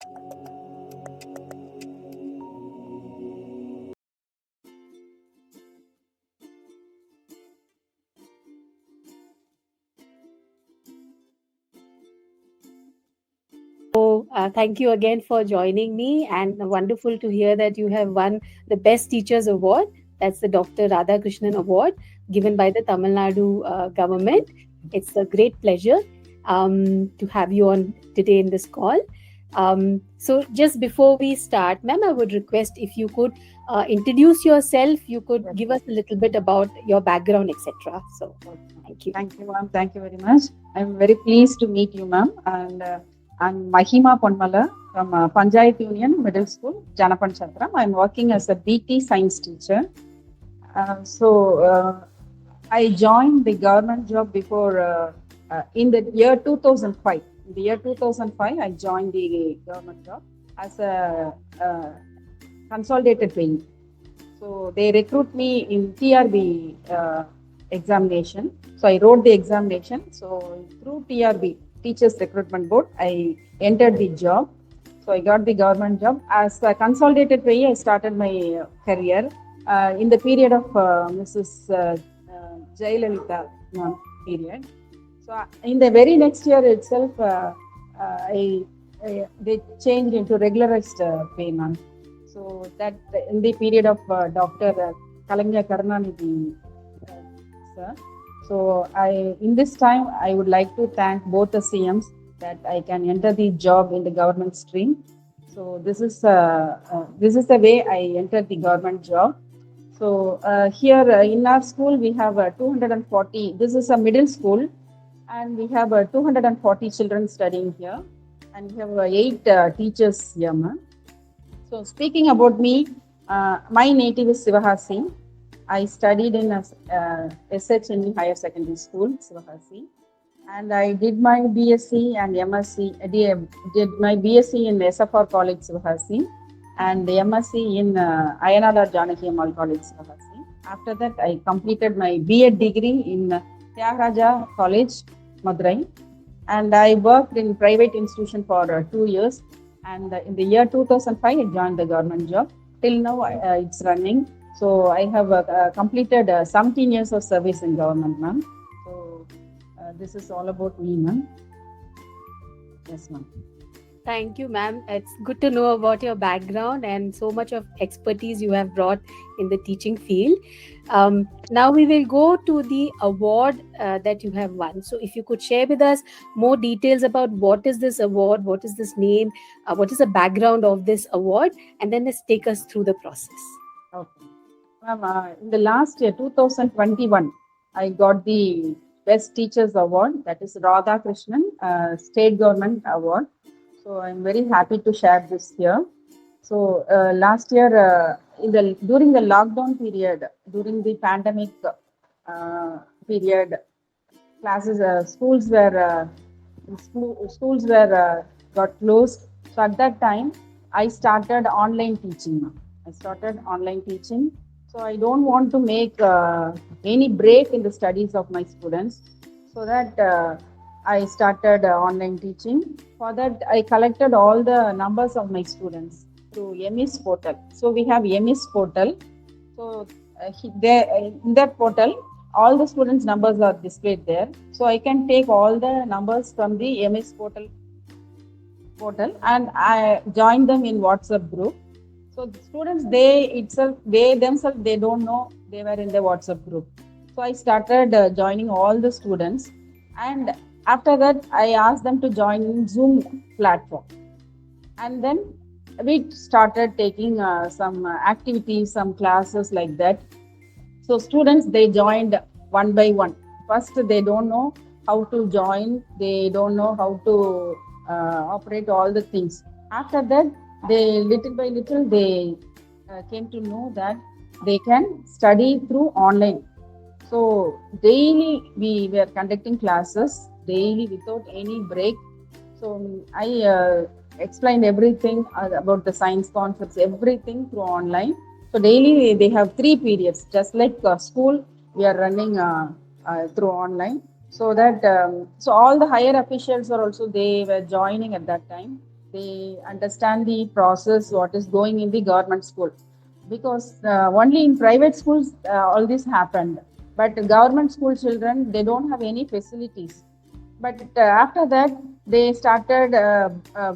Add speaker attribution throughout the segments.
Speaker 1: So, thank you again for joining me, and wonderful to hear that you have won the Best Teachers Award. That's the Dr. Radhakrishnan Award given by the Tamil Nadu government. It's a great pleasure to have you on today in this call. So, just before we start, ma'am, I would request if you could introduce yourself, you could
Speaker 2: Yes,
Speaker 1: give
Speaker 2: yes.
Speaker 1: us a little bit about your background, etc. So,
Speaker 2: Okay.
Speaker 1: thank you.
Speaker 2: Thank you, ma'am. Thank you very much. I'm very pleased to meet you, ma'am. And I'm Mahima Ponmalar from Panchayat Union Middle School, Janapanchattram. I'm working as a BT science teacher. So I joined the government job before in the year 2005. In the year 2005, I joined the government job as a consolidated training. So they recruit me in TRB examination. So I wrote the examination. So through TRB, Teachers Recruitment Board, I entered the job. So I got the government job. As a consolidated trainee, I started my career in the period of Mrs. Jayalalitha period. So in the very next year itself, they changed into regularized payment. So that in the period of Dr. Kalanya Karunanidhi, sir. So in this time, I would like to thank both the CMs that I can enter the job in the government stream. So this is the way I entered the government job. So here in our school, we have 240. This is a middle school, and we have 240 children studying here, and we have 8 teachers here, ma'am. So speaking about me, my native is Sivahasi. I studied in SHNE Higher Secondary School, Sivahasi, and I did my BSc and MSc. I did my BSc in SFR College, Sivahasi, and the MSc in Ayanadar Janaki Ammal College, Sivahasi. After that, I completed my B.Ed degree in Tyagaraja College, Madurai, and I worked in private institution for 2 years. And in the year 2005, I joined the government job. Till now, it's running. So I have completed 17 years of service in government, ma'am. So this is all about me, ma'am. Yes, ma'am.
Speaker 1: Thank you, ma'am. It's good to know about your background and so much of expertise you have brought in the teaching field. Now we will go to the award that you have won. So, if you could share with us more details about what is this award, what is this name, what is the background of this award, and then let's take us through the process.
Speaker 2: Okay. Ma'am, in the last year, 2021, I got the Best Teachers Award, that is Radha Krishnan State Government Award. So I'm very happy to share this here. So last year, during the lockdown period, during the pandemic period, classes, schools were got closed. So at that time, I started online teaching. I started online teaching. So I don't want to make any break in the studies of my students. So that I started online teaching. For that, I collected all the numbers of my students through EMIS portal. So we have EMIS portal. So in that portal, all the students' numbers are displayed there. So I can take all the numbers from the EMIS portal and I join them in WhatsApp group. So the students, they themselves, they don't know they were in the WhatsApp group. So I started joining all the students, and after that, I asked them to join in Zoom platform, and then we started taking some activities, some classes like that. So students, they joined one by one. First, they don't know how to join. They don't know how to operate all the things. After that, they little by little they came to know that they can study through online. So daily we were conducting classes daily without any break. So I explained everything about the science concepts, everything through online. So daily they have 3 periods, just like school. We are running through online. So that so all the higher officials are also they were joining at that time. They understand the process, what is going in the government school. Because only in private schools all this happened. But government school children, they don't have any facilities. But after that, they started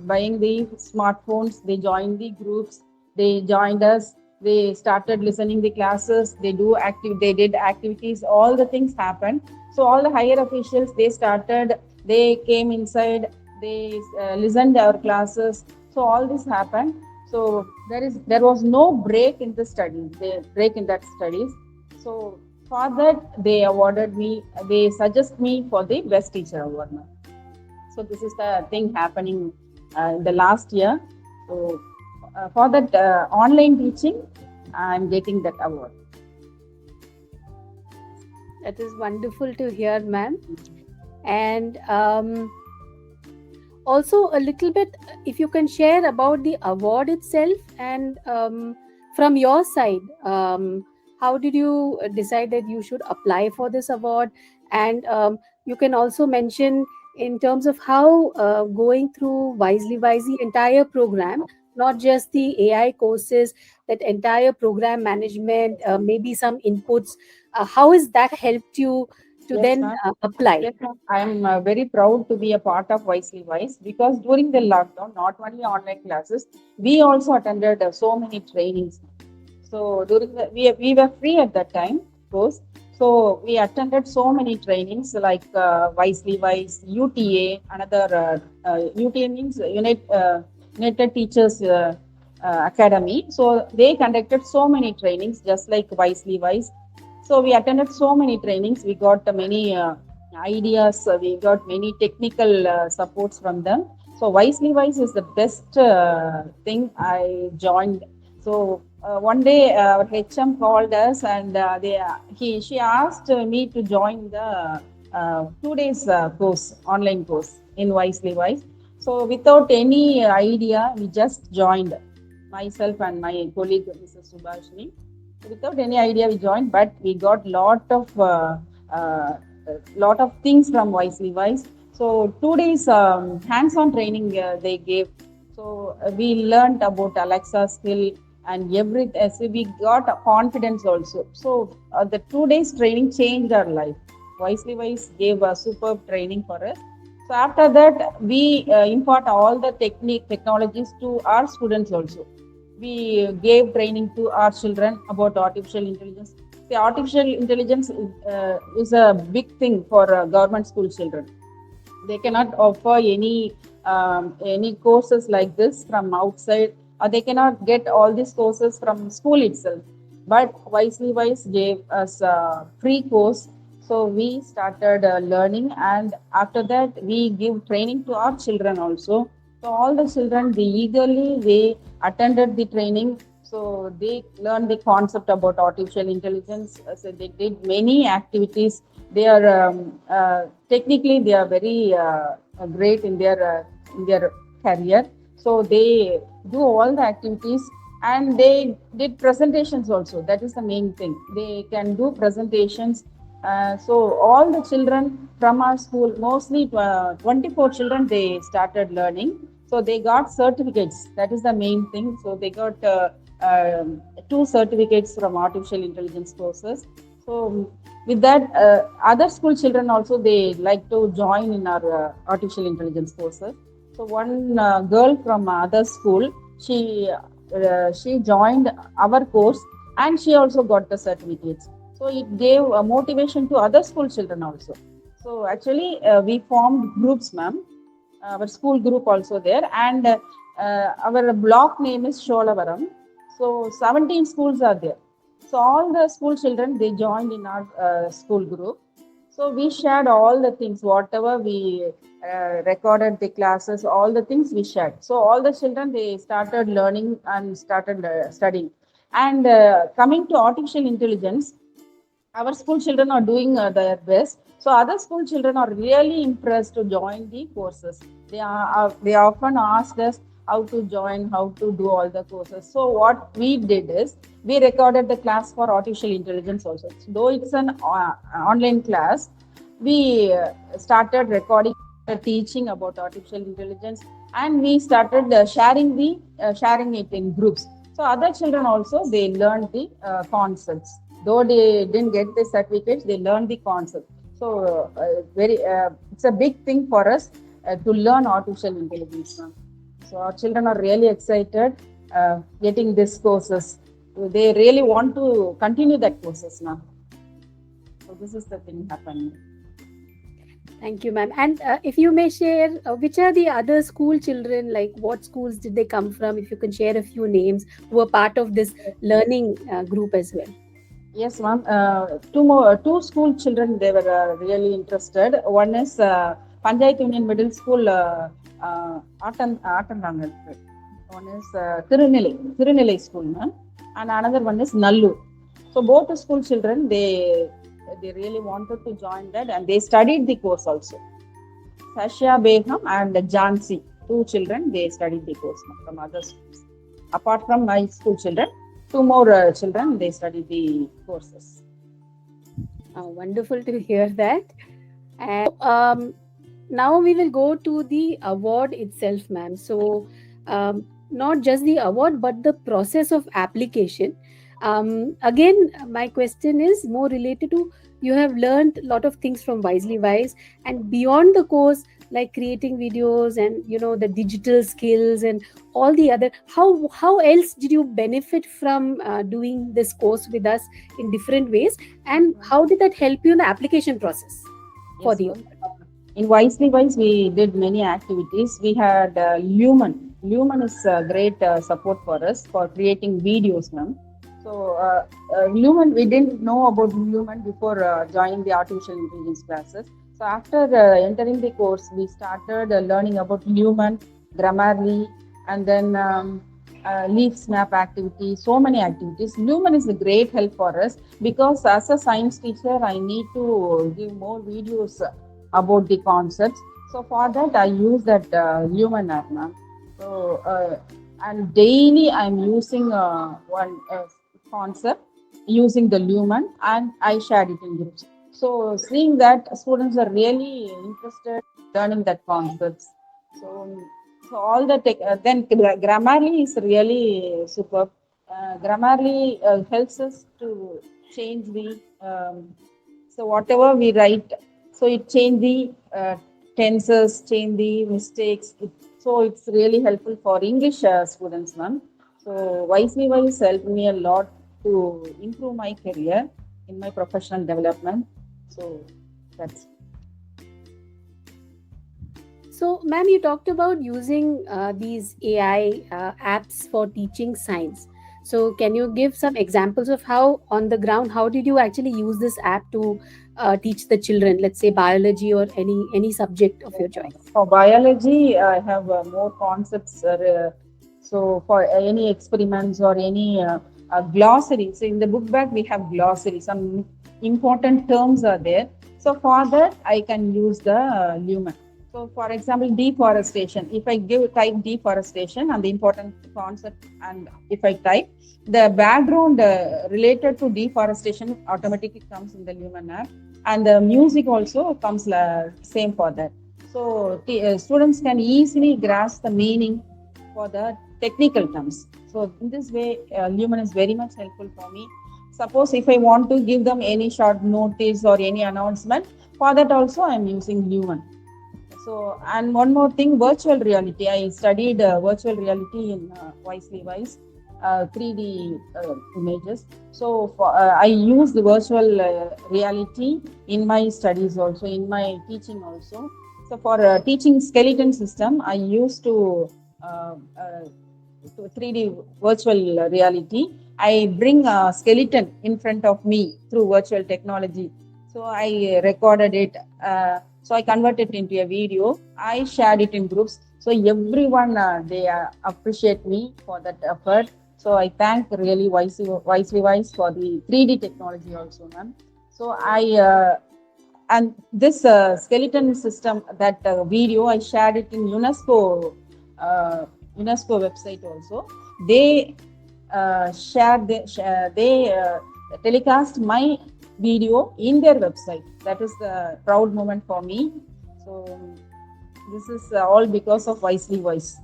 Speaker 2: buying the smartphones. They joined the groups. They joined us. They started listening the classes. They did activities. All the things happened. So all the higher officials, they started. They came inside. They listened our classes. So all this happened. So there was no break in the studies. They break in that studies. So for that, they awarded me, they suggest me for the best teacher award. So this is the thing happening in the last year. So for that online teaching, I'm getting that award.
Speaker 1: That is wonderful to hear, ma'am. And also a little bit, if you can share about the award itself, and from your side, how did you decide that you should apply for this award? And you can also mention in terms of how going through WiselyWise, the entire program, not just the AI courses, that entire program management, maybe some inputs, how has that helped you to
Speaker 2: Yes,
Speaker 1: then
Speaker 2: ma'am.
Speaker 1: apply?
Speaker 2: Yes, ma'am. I'm very proud to be a part of WiselyWise because during the lockdown, not only online classes, we also attended so many trainings. So we were free at that time, of course. So we attended so many trainings like WiselyWise, UTA, another UTA means United Teachers Academy. So they conducted so many trainings just like WiselyWise. So we attended so many trainings. We got many ideas. We got many technical supports from them. So WiselyWise is the best thing I joined. So one day our HM called us and she asked me to join the 2 days course, online course in WiselyWise. So without any idea, we just joined, myself and my colleague Mrs. Subhashini. Without any idea, we joined, but we got uh, lot of things from WiselyWise. So 2 days hands-on training they gave. So we learned about Alexa skill and everything. So we got confidence also. So the 2 days training changed our life. WiselyWise gave a superb training for us. So after that, we impart all the technologies to our students also. We gave training to our children about artificial intelligence. The artificial intelligence is a big thing for government school children. They cannot offer any courses like this from outside, or they cannot get all these courses from school itself. But WiselyWise gave us a free course, so we started learning, and after that we give training to our children also. So all the children, they attended the training. So they learned the concept about artificial intelligence. So they did many activities. They are technically they are very great in their career. So they do all the activities and they did presentations also. That is the main thing. They can do presentations. So all the children from our school, mostly 24 children, they started learning. So they got certificates. That is the main thing. So they got 2 certificates from artificial intelligence courses. So with that, other school children also, they like to join in our artificial intelligence courses. So one girl from other school, she joined our course and she also got the certificates. So it gave a motivation to other school children also. So actually, we formed groups, ma'am. Our school group also there, and our block name is Sholavaram. So 17 schools are there. So all the school children, they joined in our school group. So we shared all the things, whatever we recorded the classes, all the things we shared. So all the children, they started learning and started studying. And coming to artificial intelligence, our school children are doing their best. So other school children are really impressed to join the courses. They often asked us how to join, how to do all the courses. So what we did is we recorded the class for artificial intelligence also. So though it's an online class, we started recording, teaching about artificial intelligence, and we started sharing it in groups. So other children also, they learned the concepts. Though they didn't get the certificates, they learned the concept. So it's a big thing for us to learn artificial intelligence now. So our children are really excited getting these courses. They really want to continue that courses now. So this is the thing happening.
Speaker 1: Thank you, ma'am. And if you may share, which are the other school children, like what schools did they come from? If you can share a few names who were part of this learning group as well.
Speaker 2: Yes, ma'am. Two school children, they were really interested. One is Panchayat Union Middle School, Atandangal. One is Tirunelai School, ma'am. And another one is Nallur. So both the school children, they really wanted to join that, and they studied the course also. Sasha Begum and Jansi, two children, they studied the course from other schools. Apart from my school children, two more children, they studied the courses.
Speaker 1: Wonderful to hear that. And now we will go to the award itself, ma'am. So not just the award, but the process of application. Again, my question is more related to, you have learned a lot of things from WiselyWise, and beyond the course, like creating videos and the digital skills and all the other, how else did you benefit from doing this course with us in different ways, and how did that help you in the application process for the award?
Speaker 2: In WiselyWise, we did many activities. We had Lumen. Lumen is a great support for us for creating videos, ma'am. So Lumen, we didn't know about Lumen before joining the artificial intelligence classes. So after entering the course, we started learning about Lumen, Grammarly, and then leaf snap activity, so many activities. Lumen is a great help for us because as a science teacher, I need to give more videos about the concepts. So for that, I use that Lumen app, ma'am. So and daily I'm using one concept using the Lumen, and I shared it in groups. So seeing that students are really interested in learning that concepts. So all the then Grammarly is really superb. Grammarly helps us to change the so whatever we write, so it change the tenses, change the mistakes. So it's really helpful for English students, ma'am. So WiselyWise helped me a lot to improve my career in my professional development. So that's.
Speaker 1: So, ma'am, you talked about using these AI apps for teaching science. So, can you give some examples of how, on the ground, how did you actually use this app to teach the children, let's say biology or any subject of your choice?
Speaker 2: For biology, I have more concepts. So for any experiments or any glossary, so in the book bag we have glossary. Some important terms are there. So for that, I can use the Lumen. So for example, deforestation. If I type deforestation and the important concept, and if I type the background related to deforestation, automatically comes in the Lumen app, and the music also comes same for that. So students can easily grasp the meaning for the technical terms. So in this way, Lumen is very much helpful for me. Suppose if I want to give them any short notice or any announcement, for that also I am using Lumen. So, and one more thing, virtual reality. I studied virtual reality in WiselyWise, 3D images. So I use the virtual reality in my studies also, in my teaching also. So for teaching skeleton system, I used to 3D virtual reality. I bring a skeleton in front of me through virtual technology. So I recorded it. So I converted it into a video. I shared it in groups. So everyone, they appreciate me for that effort. So I thank really WiselyWise for the 3D technology also, ma'am. So and this skeleton system, that video, I shared it in UNESCO website also. They telecast my video in their website. That is the proud moment for me. So This is all because of WiselyWise.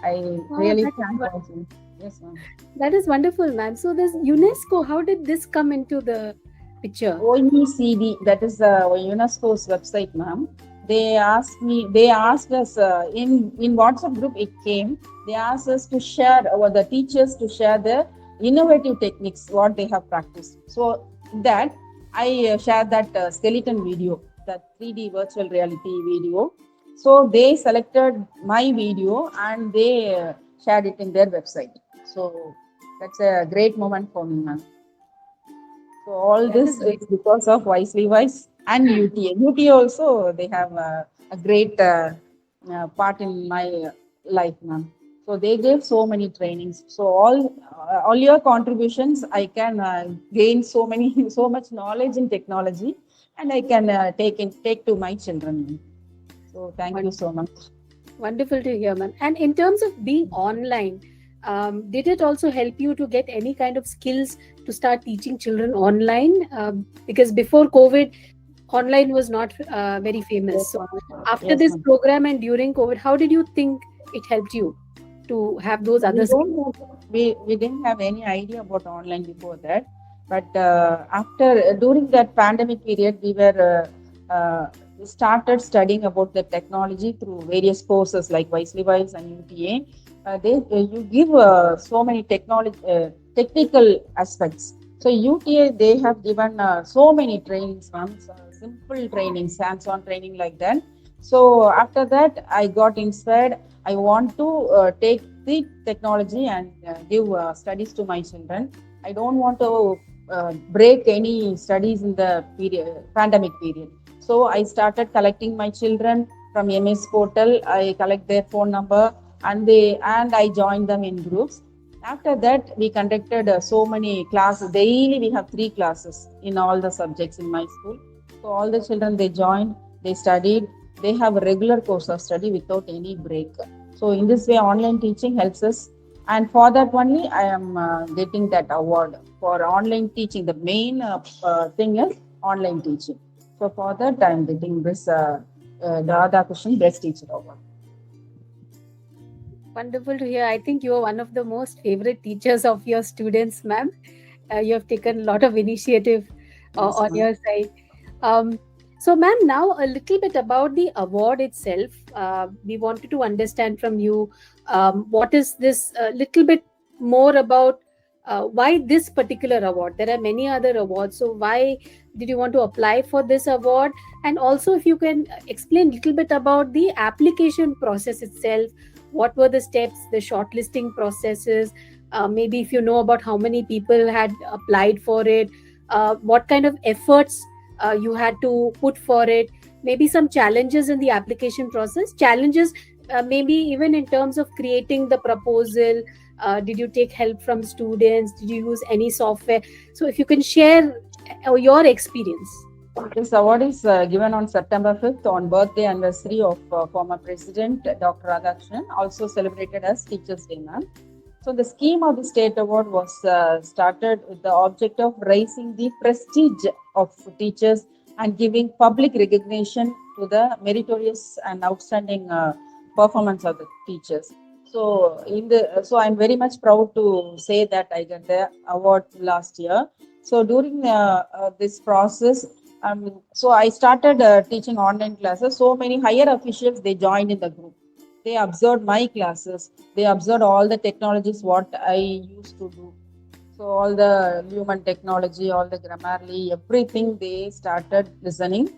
Speaker 2: I
Speaker 1: Oh,
Speaker 2: really
Speaker 1: that is
Speaker 2: thank WiselyWise. Yes, ma'am.
Speaker 1: that is wonderful, ma'am. So this UNESCO, how did this come into the picture?
Speaker 2: OECD, that is the UNESCO's website, ma'am. They asked us in WhatsApp group. It came. They asked us to share, or the teachers to share the innovative techniques what they have practiced. So that I shared that skeleton video, that 3D virtual reality video. So they selected my video and they shared it in their website. So that's a great moment for me, ma'am. So all
Speaker 1: That
Speaker 2: this
Speaker 1: is great.
Speaker 2: is because of WiselyWise and UTA. UTA also they have a great part in my life, ma'am. So they gave so many trainings. So all your contributions, I can gain so many so much knowledge in technology, and I can take to my children, ma'am. So thank you so much.
Speaker 1: Wonderful to hear, ma'am. And in terms of being online, did it also help you to get any kind of skills to start teaching children online? Because before COVID, online was not very famous.
Speaker 2: Yes,
Speaker 1: So
Speaker 2: ma'am.
Speaker 1: after
Speaker 2: Yes,
Speaker 1: this
Speaker 2: ma'am.
Speaker 1: program and during COVID, how did you think it helped you to have those
Speaker 2: we
Speaker 1: other skills?
Speaker 2: don't have, we didn't have any idea about online before that, but after during that pandemic period we started studying about the technology through various courses like WiselyWise and UTA. They you give so many technology technical aspects. So UTA they have given so many trainings, ma'am, so simple trainings, hands-on training like that. So after that I got inspired. I want to take the technology and give studies to my children. I don't want to break any studies in the period, pandemic period. So I started collecting my children from MS portal. I collect their phone number and I joined them in groups. After that, we conducted so many classes. Daily, we have 3 classes in all the subjects in my school. So all the children they joined, they studied. They have a regular course of study without any break. So in this way, online teaching helps us. And for that only, I am getting that award for online teaching. The main thing is online teaching. So for that, I am getting this Radha Krishnan Best Teacher Award.
Speaker 1: Wonderful to hear. I think you are one of the most favorite teachers of your students, ma'am. You have taken a lot of initiative
Speaker 2: Yes,
Speaker 1: on
Speaker 2: ma'am.
Speaker 1: your side. Um, so, ma'am, now a little bit about the award itself. We wanted to understand from you what is this a little bit more about why this particular award. There are many other awards. So, why did you want to apply for this award? And also, if you can explain a little bit about the application process itself. What were the steps, the shortlisting processes? Maybe if you know about how many people had applied for it, what kind of efforts you had to put for it, maybe some challenges in the application process, challenges maybe even in terms of creating the proposal. Did you take help from students? Did you use any software? So if you can share your experience.
Speaker 2: This award is given on September 5th on birthday anniversary of former President Dr. Radhakrishnan, also celebrated as Teachers' Day, ma'am. So the scheme of the state award was started with the object of raising the prestige of teachers and giving public recognition to the meritorious and outstanding performance of the teachers. So I'm very much proud to say that I got the award last year. So during this process, so I started teaching online classes. So many higher officials they joined in the group. They observed my classes. They observed all the technologies what I used to do. So all the human technology, all the Grammarly, everything they started listening.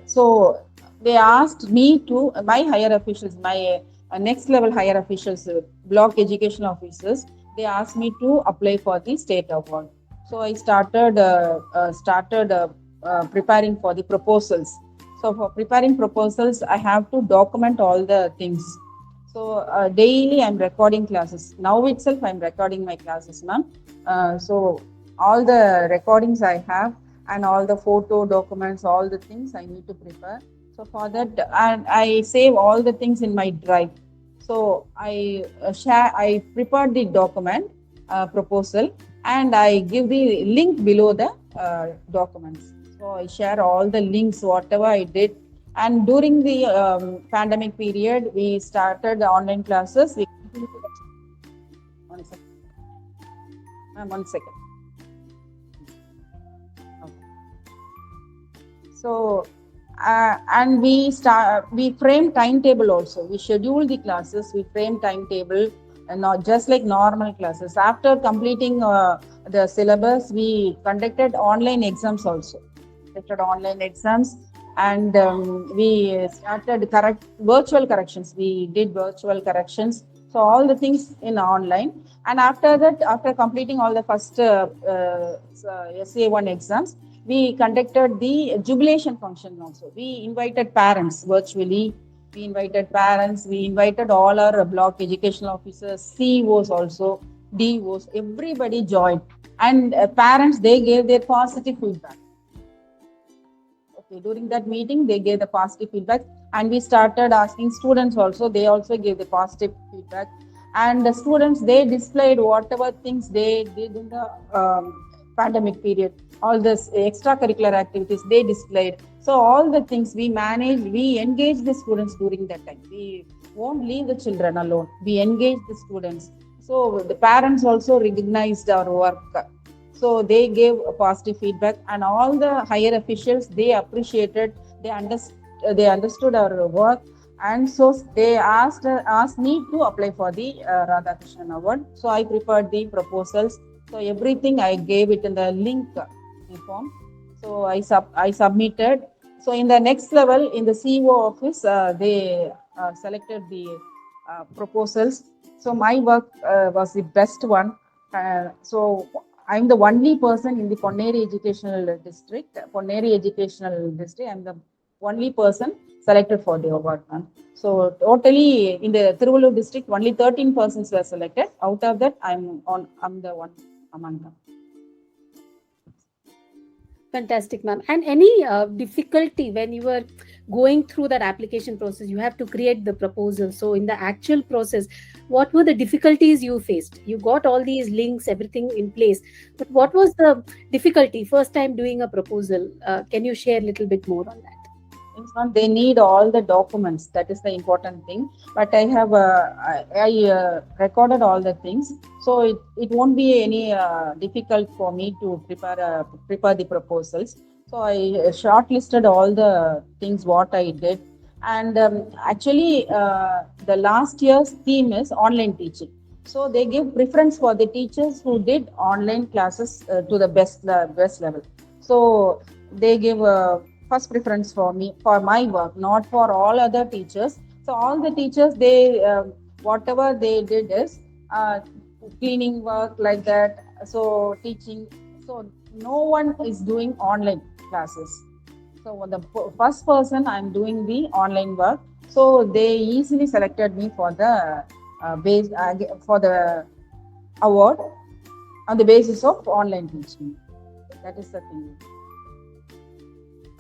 Speaker 2: So they asked me to my higher officials, my next level higher officials, block education officers. They asked me to apply for the state award. So I started preparing for the proposals. So for preparing proposals, I have to document all the things. So daily I'm recording classes. Now itself I'm recording my classes, ma'am. So all the recordings I have and all the photo documents, all the things I need to prepare. So for that, and I save all the things in my drive. So I prepared the document proposal and I give the link below the documents. So I share all the links, whatever I did And during the pandemic period, we started the online classes. One second. One second. Okay. So, and we frame timetable also. We schedule the classes. We frame timetable, and not just like normal classes. After completing the syllabus, we conducted online exams also. Conducted online exams, and we started virtual corrections. We did virtual corrections. So all the things in online. And after that, after completing all the first SA1 exams, we conducted the jubilation function also. We invited parents virtually. We invited parents. We invited all our block educational officers, CEOs also, DOs. Everybody joined, and parents, they gave their positive feedback. Okay, during that meeting, they gave the positive feedback, and we started asking students also. They also gave the positive feedback, and the students, they displayed whatever things they did in the pandemic period. All this extracurricular activities they displayed. So all the things we managed, we engaged the students during that time. We won't leave the children alone. We engaged the students. So the parents also recognized our work. So they gave a positive feedback, and all the higher officials, they appreciated, they understood our work, and so they asked me to apply for the Radhakrishnan Award. So I prepared the proposals. So everything I gave it in the link form. So I submitted. So in the next level, in the CEO office, they selected the proposals. So my work was the best one. So I'm the only person in the Ponneri Educational District. I'm the only person selected for the award, ma'am. So totally in the Tiruvallur district, only 13 persons were selected. Out of that, I'm the one among them.
Speaker 1: Fantastic, ma'am. And any difficulty when you were going through that application process? You have to create the proposal. So, in the actual process, what were the difficulties you faced? You got all these links, everything in place, but what was the difficulty first time doing a proposal? Can you share a little bit more on that?
Speaker 2: They need all the documents. That is the important thing. But I have recorded all the things, so it won't be any difficult for me to prepare the proposals. So I shortlisted all the things what I did, and actually the last year's theme is online teaching. So they give preference for the teachers who did online classes to the best level. So they give first preference for me, for my work, not for all other teachers. So all the teachers, they whatever they did is cleaning work like that. So teaching. So no one is doing online classes. So the first person, I'm doing the online work. So they easily selected me for the for the award on the basis of online teaching. That is the thing.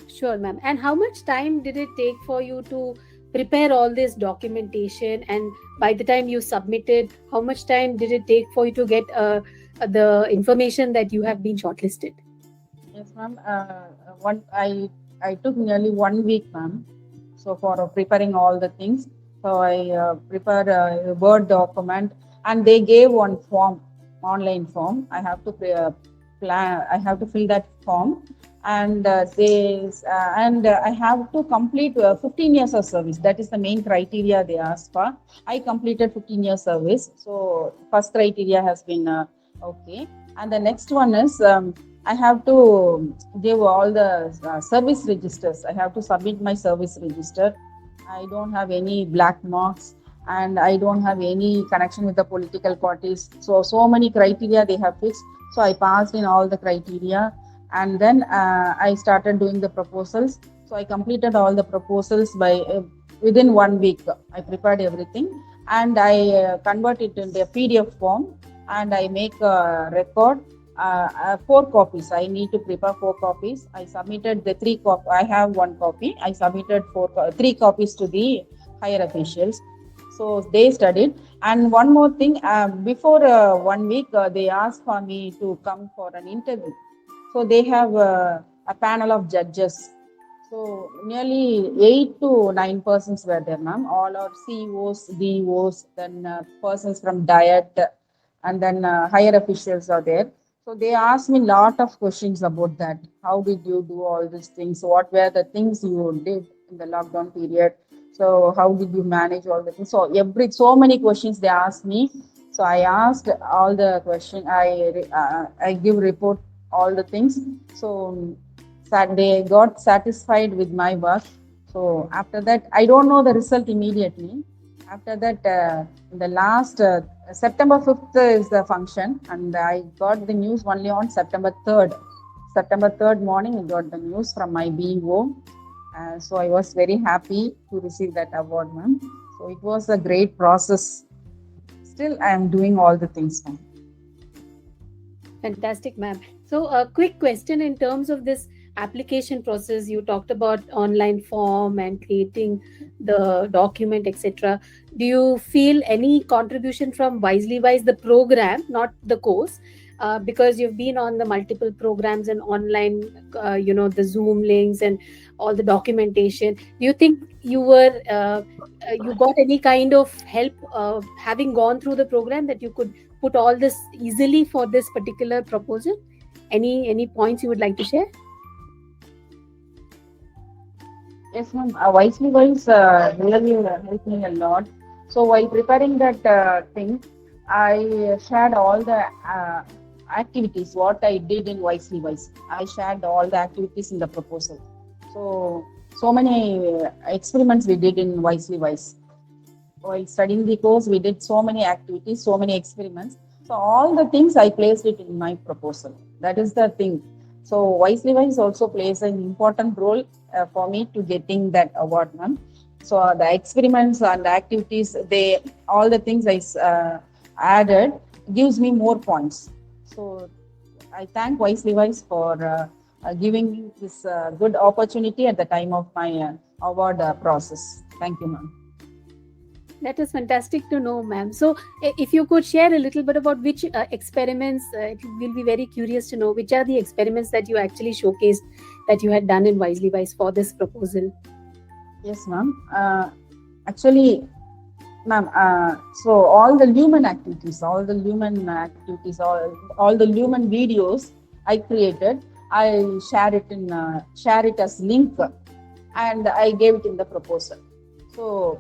Speaker 1: Sure, ma'am. And how much time did it take for you to prepare all this documentation? And by the time you submitted, how much time did it take for you to get the information that you have been shortlisted?
Speaker 2: Yes, ma'am. I took nearly 1 week, ma'am. So for preparing all the things, so I prepared a Word document, and they gave one form, online form. I have to I have to fill that form, and I have to complete 15 years of service. That is the main criteria they asked for. I completed 15 years service. So first criteria has been okay, and the next one is I have to give all the service registers. I have to submit my service register. I don't have any black marks, and I don't have any connection with the political parties. So many criteria they have fixed. So I passed in all the criteria, and then I started doing the proposals. So I completed all the proposals by within 1 week. I prepared everything, and I convert it into a PDF form, and I make a record. 4 copies. I need to prepare 4 copies. I submitted the 3 copies. I have 1 copy. I submitted 3 copies to the higher officials. So they studied. And one more thing, before 1 week, they asked for me to come for an interview. So they have a panel of judges. So nearly 8 to 9 persons were there, ma'am. All are CEOs, DEOs, then persons from diet, and then higher officials are there. So they asked me lot of questions about that. How did you do all these things? What were the things you did in the lockdown period? So how did you manage all the things? So many questions they asked me. So I asked all the question. I give report all the things. So they got satisfied with my work. So after that, I don't know the result immediately. After that, in the last September 5th is the function, and I got the news only on September 3rd. September 3rd morning, I got the news from my BO. So I was very happy to receive that award, ma'am. So it was a great process. Still, I am doing all the things now.
Speaker 1: Fantastic, ma'am. So, a quick question in terms of this application process. You talked about online form and creating the document, etc. Do you feel any contribution from WiselyWise, the program, not the course? Because you've been on the multiple programs and online, the Zoom links and all the documentation. Do you think you got any kind of help having gone through the program, that you could put all this easily for this particular proposal? Any points you would like to share?
Speaker 2: Yes, ma'am. WiselyWise really helped me a lot. So while preparing that thing, I shared all the activities what I did in WiselyWise. I shared all the activities in the proposal. So many experiments we did in WiselyWise. While studying the course, we did so many activities, so many experiments. So all the things I placed it in my proposal. That is the thing. So WiselyWise also plays an important role for me to getting that award, ma'am. So the experiments and the activities, all the things I added gives me more points. So I thank WiselyWise for giving me this good opportunity at the time of my award process. Thank you, ma'am.
Speaker 1: That is fantastic to know, ma'am. So, if you could share a little bit about which experiments, we'll be very curious to know which are the experiments that you actually showcased that you had done in WiselyWise for this proposal.
Speaker 2: Yes, ma'am. Actually, ma'am, so all the human activities, all the human videos I created, I share it as link, and I gave it in the proposal. So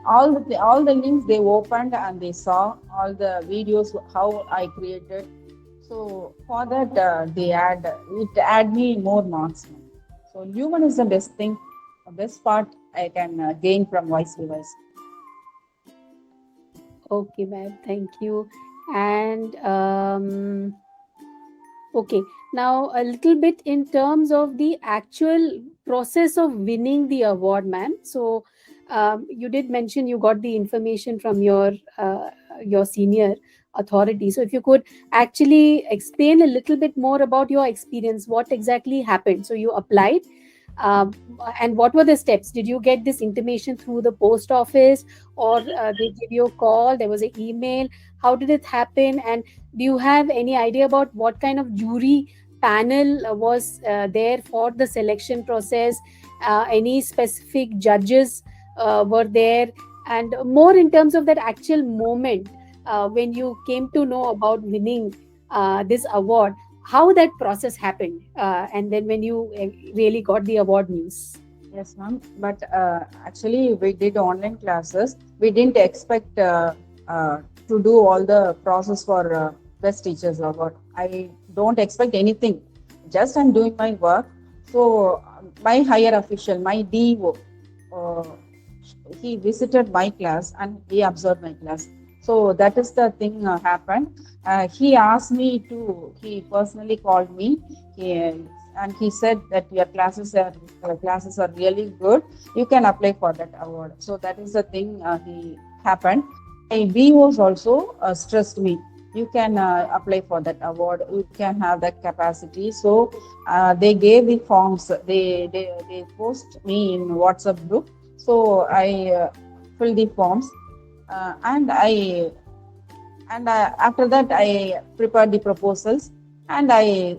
Speaker 2: all the links they opened and they saw all the videos how I created. So for that it add me more marks. So human is the best thing, the best part I can gain from WiselyWise.
Speaker 1: Okay, ma'am. Thank you. And okay, now a little bit in terms of the actual process of winning the award, ma'am. So, you did mention you got the information from your senior authority. So, if you could actually explain a little bit more about your experience, what exactly happened? So, you applied, um, and what were the steps? Did you get this intimation through the post office, or they give you a call? There was an email. How did it happen? And do you have any idea about what kind of jury panel was there for the selection process? Any specific judges were there? And more in terms of that actual moment when you came to know about winning this award, how that process happened, and then when you really got the award news.
Speaker 2: Yes, ma'am. But actually, we did online classes. We didn't expect to do all the process for best teachers award. I don't expect anything. Just I'm doing my work. So my higher official, my DO, uh, he visited my class and he observed my class. So that is the thing happened. He asked me to. He personally called me. He, and he said that your classes are really good. You can apply for that award. So that is the thing he happened. My BOs also stressed me. You can apply for that award. You can have that capacity. So they gave the forms. They post me in WhatsApp group. So I filled the forms, and after that I prepared the proposals, and I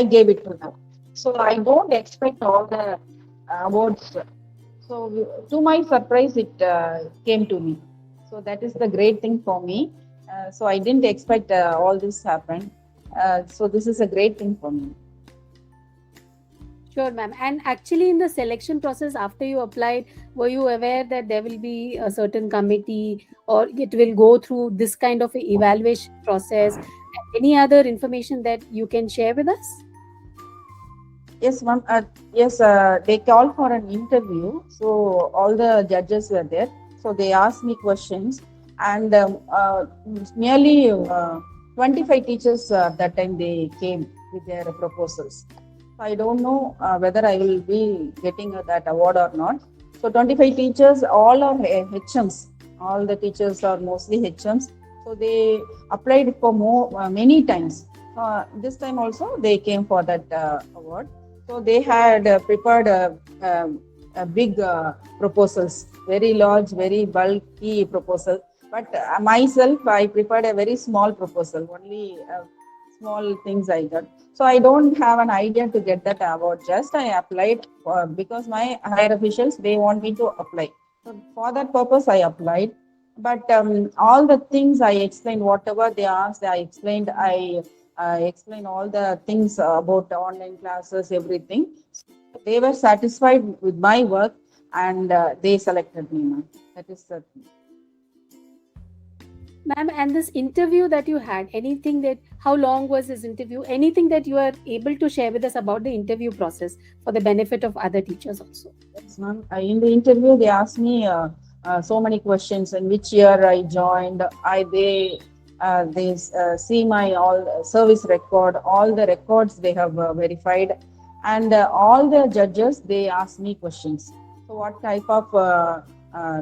Speaker 2: gave it to them. So I don't expect all the awards. So to my surprise, it came to me. So that is the great thing for me. So I didn't expect all this happen. So this is a great thing for me.
Speaker 1: Sure, ma'am. And actually, in the selection process, after you applied, were you aware that there will be a certain committee or it will go through this kind of a evaluation process? Any other information that you can share with us?
Speaker 2: Yes, ma'am. Yes, they called for an interview. So all the judges were there. So they asked me questions, and nearly 25 teachers that time they came with their proposals. I don't know whether I will be getting that award or not. So 25 teachers, all are HMs. All the teachers are mostly HMs. So they applied for many times. This time also they came for that award. So they had prepared a big proposals, very large, very bulky proposal. But myself, I prepared a very small proposal, only small things I got. So I don't have an idea to get that award. Just I applied because my higher officials they want me to apply. So for that purpose, I applied. But all the things I explained, whatever they asked, I explained. I explained all the things about the online classes, everything. They were satisfied with my work, and they selected me, ma'am. That is the thing.
Speaker 1: Ma'am, and this interview that you had, anything that, how long was this interview? Anything that you are able to share with us about the interview process for the benefit of other teachers also?
Speaker 2: Yes, ma'am. In the interview, they asked me so many questions. In which year I joined? They see my all service record, all the records they have verified, and all the judges they asked me questions. So, what type of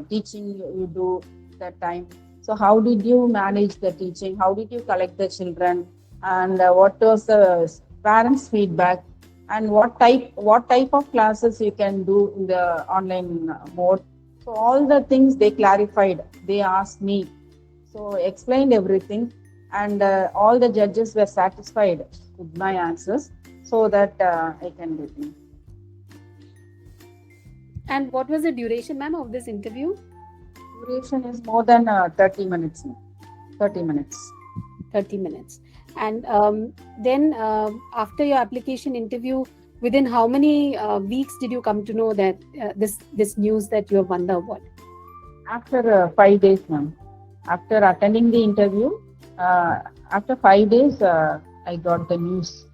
Speaker 2: teaching you do that time? So, how did you manage the teaching? How did you collect the children? And what was the parents' feedback? And what type of classes you can do in the online mode? So all the things they clarified. They asked me, so explained everything, and all the judges were satisfied with my answers, so that I can get in.
Speaker 1: And what was the duration, ma'am, of this interview?
Speaker 2: Duration is more than 30 minutes now. 30 minutes.
Speaker 1: 30 minutes. And then after your application interview, within how many weeks did you come to know that this news that you have won the award?
Speaker 2: After 5 days, ma'am. After attending the interview, after 5 days, I got the news.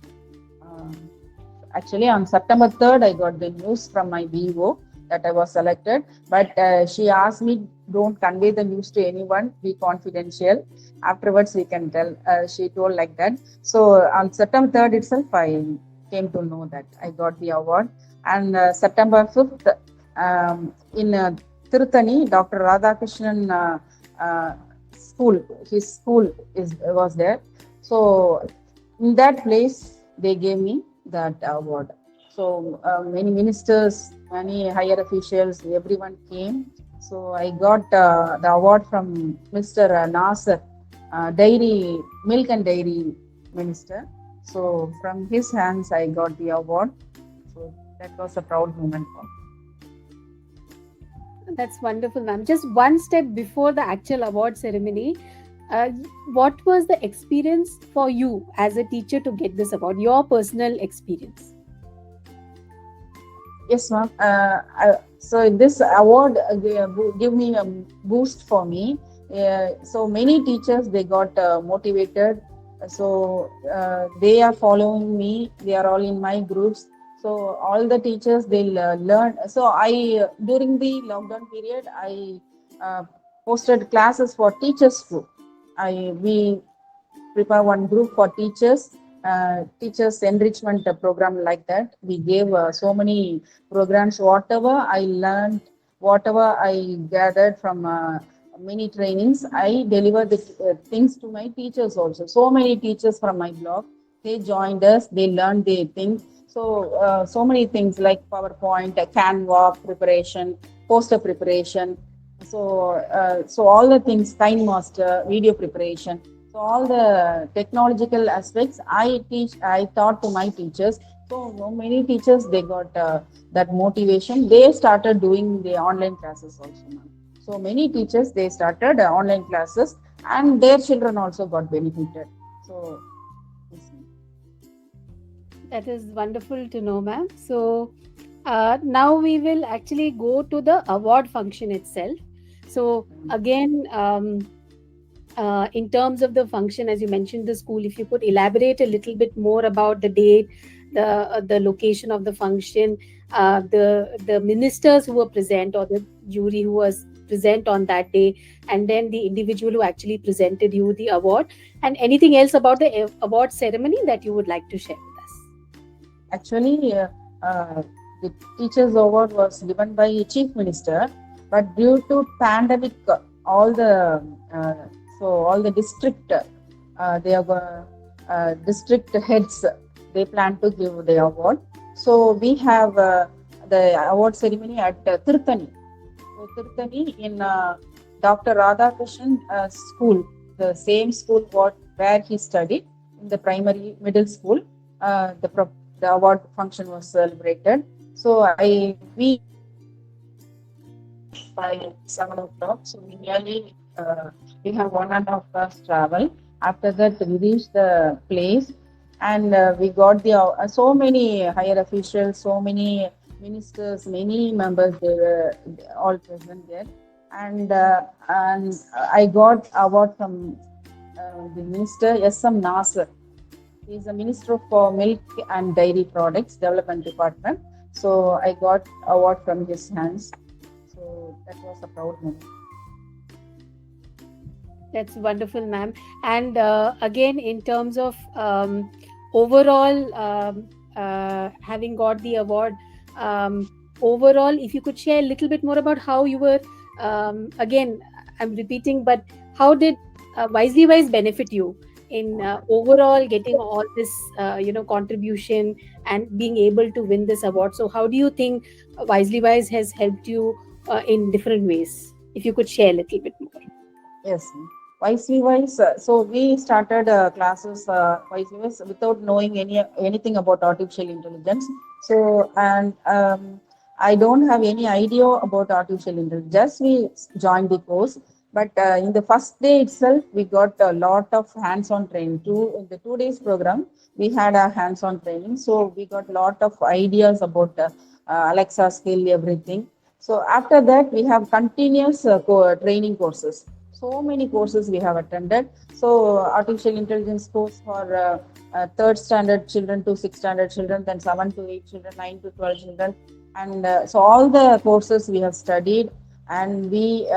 Speaker 2: Actually, on September 3rd, I got the news from my BO that I was selected. But she asked me, don't convey the news to anyone, be confidential. Afterwards, we can tell. She told like that. So on September 3rd itself, I came to know that I got the award. And September 5th, in Tirutani, Dr. Radhakrishnan school, his school was there. So in that place, they gave me that award. So many ministers, many higher officials, everyone came. So I got the award from Mr. Nasser, milk and dairy minister. So from his hands, I got the award. So that was a proud moment for me.
Speaker 1: That's wonderful, ma'am. Just one step before the actual award ceremony, what was the experience for you as a teacher to get this award? Your personal experience?
Speaker 2: Yes, ma'am. So this award give me a boost for me. So many teachers they got motivated. So they are following me. They are all in my groups. So all the teachers they'll learn. So I during the lockdown period I posted classes for teachers too. We prepare one group for teachers. Teachers enrichment program like that. We gave so many programs. Whatever I learned, whatever I gathered from many trainings, I deliver the things to my teachers also. So many teachers from my blog, they joined us. They learned their things. So so many things like PowerPoint, Canva preparation, poster preparation. So all the things, Time Master, video preparation. So all the technological aspects I taught to my teachers. So many teachers, they got that motivation. They started doing the online classes also, ma'am. So many teachers, they started online classes, and their children also got benefited. So yes, ma'am.
Speaker 1: That is wonderful to know, ma'am. So now we will actually go to the award function itself. So again, in terms of the function, as you mentioned, the school, if you could elaborate a little bit more about the date, the location of the function, the ministers who were present, or the jury who was present on that day, and then the individual who actually presented you the award, and anything else about the award ceremony that you would like to share with us.
Speaker 2: Actually, uh, the teachers award was given by chief minister, but due to pandemic, all the uh, all the district, they have district heads, they plan to give the award. So we have the award ceremony at Tirthani. So Tirthani in Dr. Radhakrishnan school, the same school where he studied in the primary middle school. The award function was celebrated. So we by 7 o'clock. So we have 1.5 hours travel. After that, we reached the place, and we got the so many higher officials, so many ministers, many members. They were all present there, and I got award from the minister S.M. Nasser. He is the Minister for Milk and Dairy Products Development Department. So I got award from his hands. So that was a proud moment.
Speaker 1: That's wonderful, ma'am. And again, in terms of overall having got the award, overall, if you could share a little bit more about how you were, again, I'm repeating, but how did WiselyWise benefit you in overall getting all this, contribution and being able to win this award? So, how do you think WiselyWise has helped you in different ways? If you could share a little bit more.
Speaker 2: Yes. WiselyWise. So we started classes WiselyWise without knowing anything about artificial intelligence. So and I don't have any idea about artificial intelligence. Just we joined the course, but in the first day itself, we got a lot of hands-on training. In the 2 days program, we had a hands-on training. So we got a lot of ideas about Alexa skill, everything. So after that, we have continuous training courses. So many courses we have attended. So artificial intelligence course for third standard children to sixth standard children, then 7 to 8 children, 9 to 12 children, and so all the courses we have studied, and we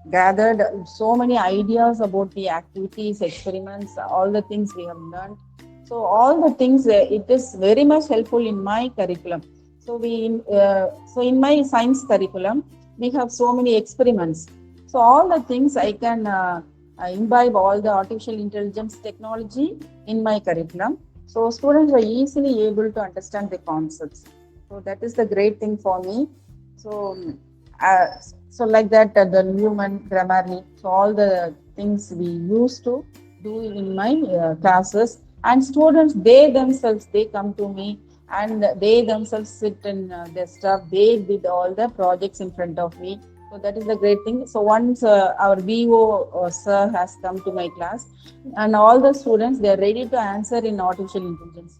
Speaker 2: gathered so many ideas about the activities, experiments, all the things we have learned. So all the things, it is very much helpful in my curriculum. So in my science curriculum, we have so many experiments. So all the things I can imbibe all the artificial intelligence technology in my curriculum. So students are easily able to understand the concepts. So that is the great thing for me. So like that, the Newman, Grammarly, so all the things we used to do in my classes. And students, they themselves, they come to me, and they themselves sit in their stuff. They did all the projects in front of me. So that is the great thing. So once our VO sir has come to my class, and all the students, they are ready to answer in artificial intelligence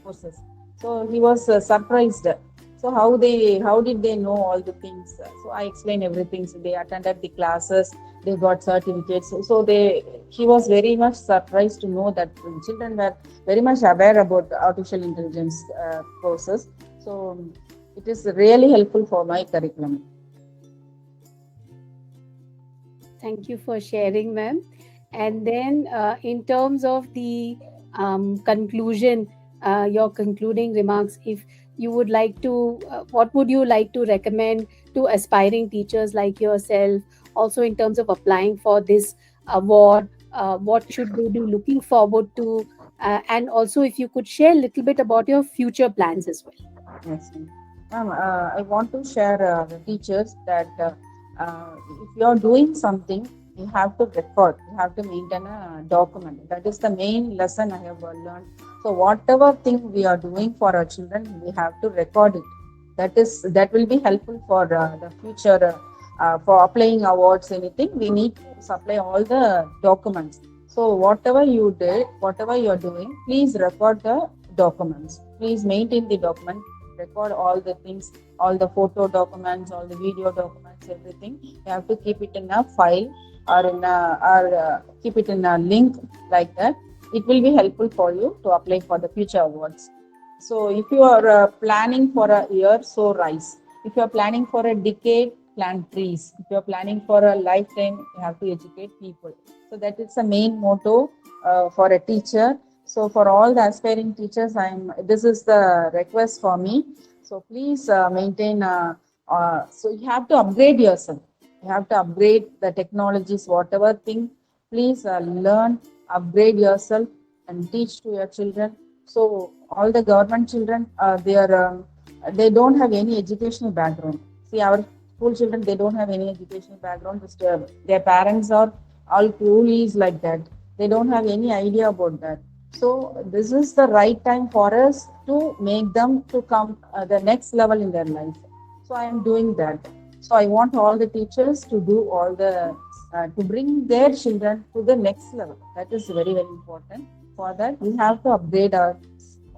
Speaker 2: courses. So he was surprised. So how did they know all the things? So I explained everything. So they attended the classes, they got certificates. So he was very much surprised to know that children were very much aware about artificial intelligence courses. So it is really helpful for my curriculum.
Speaker 1: Thank you for sharing, ma'am. And then, in terms of the conclusion, your concluding remarks, if you would like to, what would you like to recommend to aspiring teachers like yourself? Also, in terms of applying for this award, what should they be looking forward to? And also, if you could share a little bit about your future plans as well.
Speaker 2: Yes, ma'am. I want to share the teachers that if you are doing something, You have to record. You have to maintain a document. That is the main lesson I have learned. So whatever thing we are doing for our children, we have to record it. That will be helpful for the future. For applying awards, anything, we need to supply all the documents. So whatever you did, whatever you are doing, please record the documents. Please maintain the document. Record all the things, all the photo documents, all the video documents, everything. You have to keep it in a file or keep it in a link like that. It will be helpful for you to apply for the future awards. So if you are planning for a year, sow rice. If you are planning for a decade, plant trees. If you are planning for a lifetime, you have to educate people. So that is the main motto for a teacher. So for all the aspiring teachers, this is the request for me. So please maintain. So you have to upgrade yourself. You have to upgrade the technologies, whatever thing. Please learn, upgrade yourself, and teach to your children. So all the government children, they don't have any educational background. See, our school children, they don't have any educational background. Just, their parents are all coolies like that. They don't have any idea about that. So this is the right time for us to make them to come the next level in their life. So I am doing that. So I want all the teachers to do all the to bring their children to the next level. That is very, very important. For that, we have to upgrade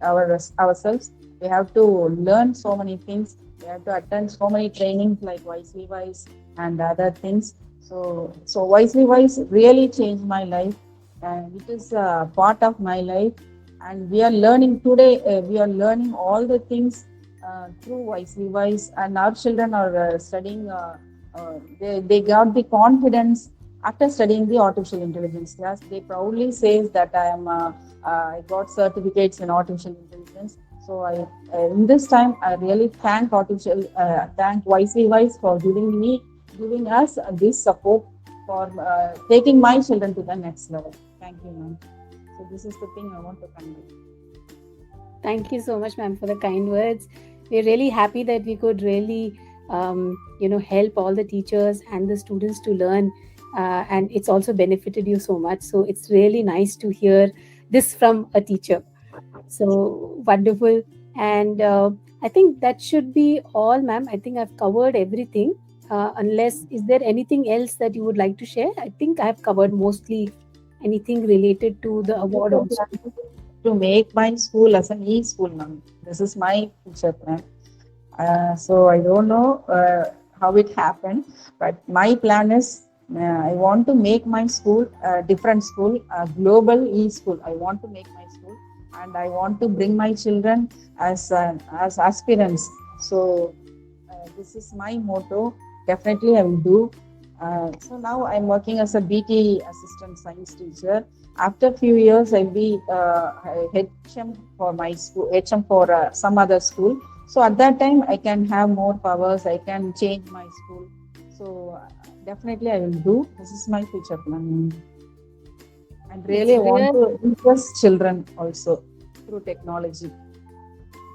Speaker 2: ourselves. We have to learn so many things. We have to attend so many trainings like WiselyWise and other things. So WiselyWise really changed my life, and it is a part of my life. And we are learning today. We are learning all the things through WiselyWise, and our children are studying. They got the confidence after studying the artificial intelligence class. They proudly says that I got certificates in artificial intelligence. So in this time I really thank WiselyWise for giving us this support for taking my children to the next level. Thank you, ma'am. So this is the thing I want to convey.
Speaker 1: Thank you so much, ma'am, for the kind words. We're really happy that we could really, help all the teachers and the students to learn, and it's also benefited you so much. So it's really nice to hear this from a teacher. So wonderful, and I think that should be all, ma'am. I think I've covered everything. Unless is there anything else that you would like to share? I think I've covered mostly anything related to the award also.
Speaker 2: To make my school as an e-school, ma'am. This is my future plan. So I don't know how it happened, but my plan is I want to make my school a different school, a global e-school. I want to make my school, and I want to bring my children as aspirants. So this is my motto. Definitely, I will do. So now I'm working as a BT assistant science teacher. After a few years, I'll be HM for my school, HM for some other school. So at that time, I can have more powers. I can change my school. So definitely, I will do. This is my future plan. And really, I want to impress children also through technology.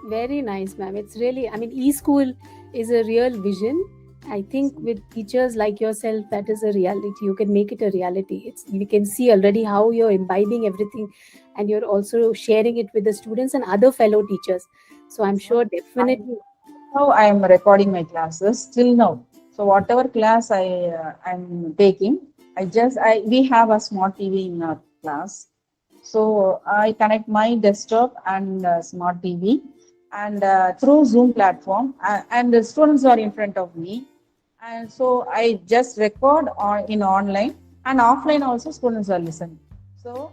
Speaker 1: Very nice, ma'am. It's really, I mean, e-school is a real vision. I think with teachers like yourself, that is a reality. You can make it a reality. We can see already how you're imbibing everything, and you're also sharing it with the students and other fellow teachers. So I'm sure definitely.
Speaker 2: Now I am recording my classes till now. So whatever class I'm taking, we have a smart TV in our class. So I connect my desktop and smart TV, and through Zoom platform, and the students are in front of me, and so I just record in online, and offline also students are listening. So,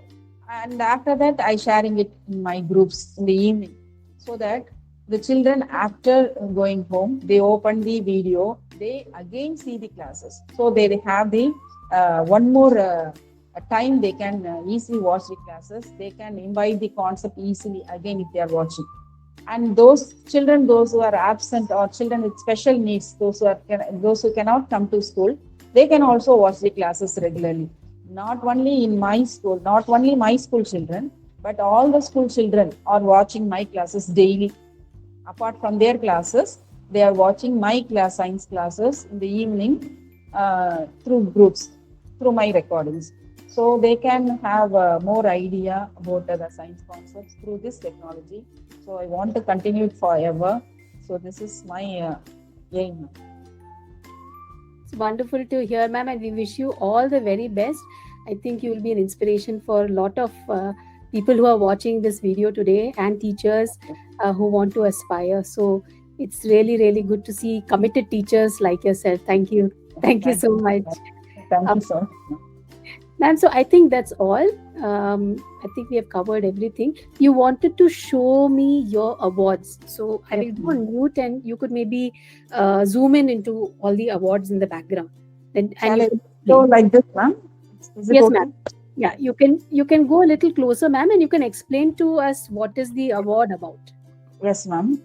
Speaker 2: and after that I sharing it in my groups in the evening, so that the children, after going home, they open the video, they again see the classes, so they have the one more time they can easily watch the classes. They can imbibe the concept easily again if they are watching. And those children, those who are absent, or children with special needs, those who cannot come to school, they can also watch the classes regularly. Not only in my school, not only my school children, but all the school children are watching my classes daily. Apart from their classes, they are watching my science classes in the evening through groups. through my recordings. So they can have more idea about the science concepts through this technology. So I want to continue it forever. So this is my aim.
Speaker 1: It's wonderful to hear, ma'am, and we wish you all the very best. I think you will be an inspiration for a lot of people who are watching this video today and teachers who want to aspire. So it's really, really good to see committed teachers like yourself. Thank you. Thank you so much.
Speaker 2: Thank you so much.
Speaker 1: Ma'am, so I think that's all. I think we have covered everything. You wanted to show me your awards. So I will go on mute and you could maybe zoom in into all the awards in the background. And
Speaker 2: Shall
Speaker 1: you
Speaker 2: I
Speaker 1: can
Speaker 2: go
Speaker 1: explain.
Speaker 2: like this, ma'am? Is it
Speaker 1: Yes,
Speaker 2: okay?
Speaker 1: ma'am. Yeah, you can go a little closer, ma'am, and you can explain to us what is the award about.
Speaker 2: Yes, ma'am.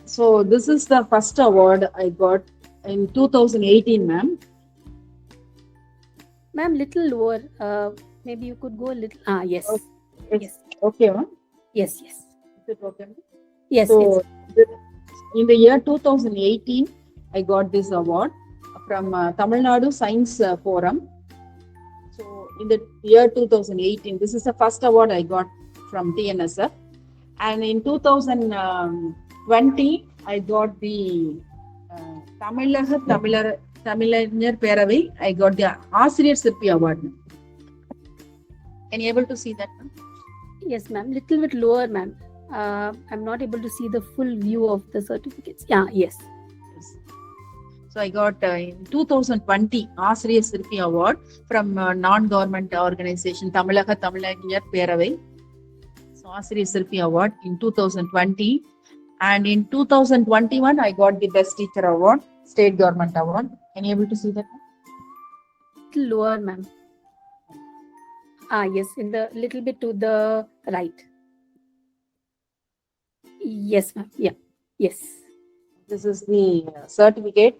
Speaker 2: So this is the first award I got in 2018, ma'am.
Speaker 1: Ma'am, little lower. Maybe you could go a little. Yes. Yes.
Speaker 2: Okay, ma'am.
Speaker 1: Yes, yes.
Speaker 2: Is it okay?
Speaker 1: Yes,
Speaker 2: So
Speaker 1: yes.
Speaker 2: in the year 2018, I got this award from Tamil Nadu Science Forum. So in the year 2018, this is the first award I got from TNSF. And in 2020, I got the Tamilariஞர் பேரவை. I got the ஆசிரியர் சிற்பி award. Can you able to see that?
Speaker 1: Yes, ma'am. Little bit lower, ma'am. I'm not able to see the full view of the certificates. Yeah, yes.
Speaker 2: So I got in 2020 ஆசிரியர் சிற்பி award from non-government organization தமிழறிஞர் பேரவை. So ஆசிரியர் சிற்பி award in 2020. And in 2021, I got the Best Teacher Award, State Government Award. Can you able to see that?
Speaker 1: Little lower, ma'am. Yes, in the little bit to the right. Yes, ma'am. Yeah. Yes.
Speaker 2: This is the certificate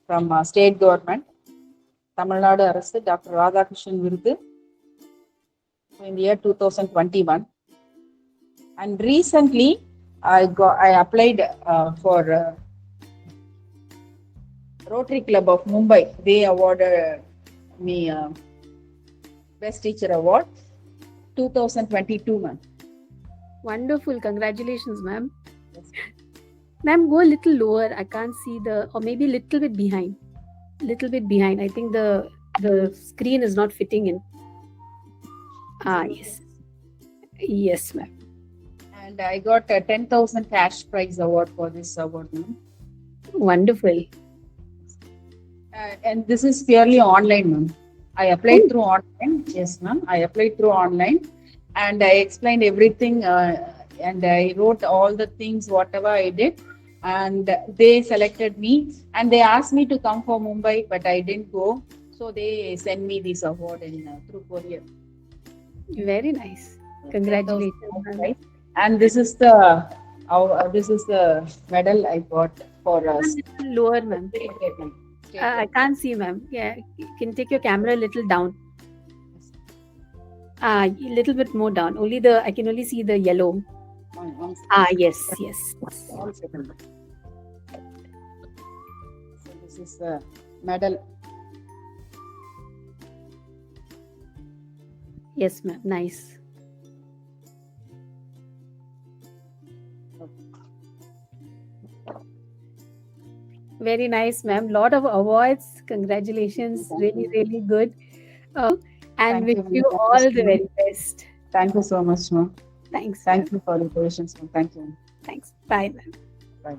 Speaker 2: from State Government, Tamil Nadu Arasu, Dr. Radhakrishnan Virudu, in the year 2021. And recently, I applied for Rotary Club of Mumbai. They awarded me Best Teacher Award 2022, ma'am.
Speaker 1: Wonderful. Congratulations, ma'am. Yes. Ma'am, go a little lower. I can't see or maybe a little bit behind. Little bit behind. I think the screen is not fitting in. Yes. Yes, ma'am.
Speaker 2: And I got a 10,000 cash prize award for this award, ma'am.
Speaker 1: Wonderful.
Speaker 2: And this is purely online, ma'am. I applied through online. Yes, ma'am. I applied through online, and I explained everything, and I wrote all the things, whatever I did, and they selected me, and they asked me to come for Mumbai, but I didn't go, so they sent me this award through courier.
Speaker 1: Very nice. Congratulations, ma'am.
Speaker 2: And this is the medal I got for us.
Speaker 1: Lower, ma'am. I can't see, ma'am. Yeah, you can take your camera a little down. A little bit more down. I can only see the yellow. Yes, yes.
Speaker 2: 1 second. So this is the medal.
Speaker 1: Yes, ma'am. Nice. Very nice, ma'am. Lot of awards. Congratulations. Really, really good. And wish you all the very best.
Speaker 2: Thank you so much, ma'am.
Speaker 1: Thanks.
Speaker 2: Thank you for the patience, ma'am. Thank you.
Speaker 1: Thanks. Bye, ma'am.
Speaker 2: Bye.